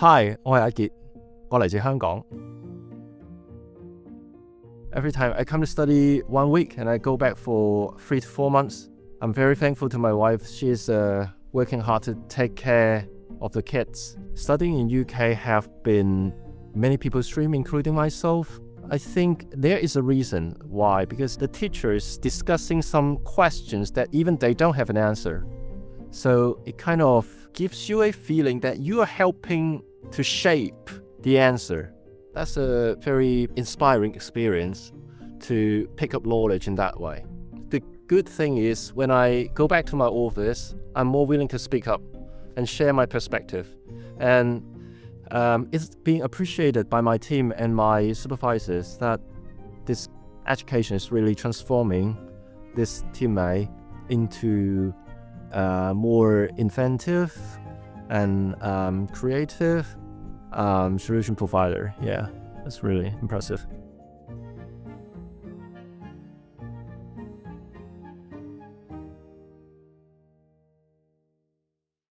Hi，我係阿傑，我嚟自香港。Every time I come to study 1 week and I go back for 3 to 4 months, I'm very thankful to my wife. She's working hard to take care of the kids. Studying in UK have been many people's dream, including myself. I think there is a reason why, because the teacher is discussing some questions that even they don't have an answer. So it kind of gives you a feeling that you are helping to shape the answer. That's a very inspiring experience to pick up knowledge in that way. The good thing is when I go back to my office, I'm more willing to speak up and share my perspective. And it's being appreciated by my team and my supervisors that this education is really transforming this teammate into more inventive and creative solution provider. Yeah, that's really impressive.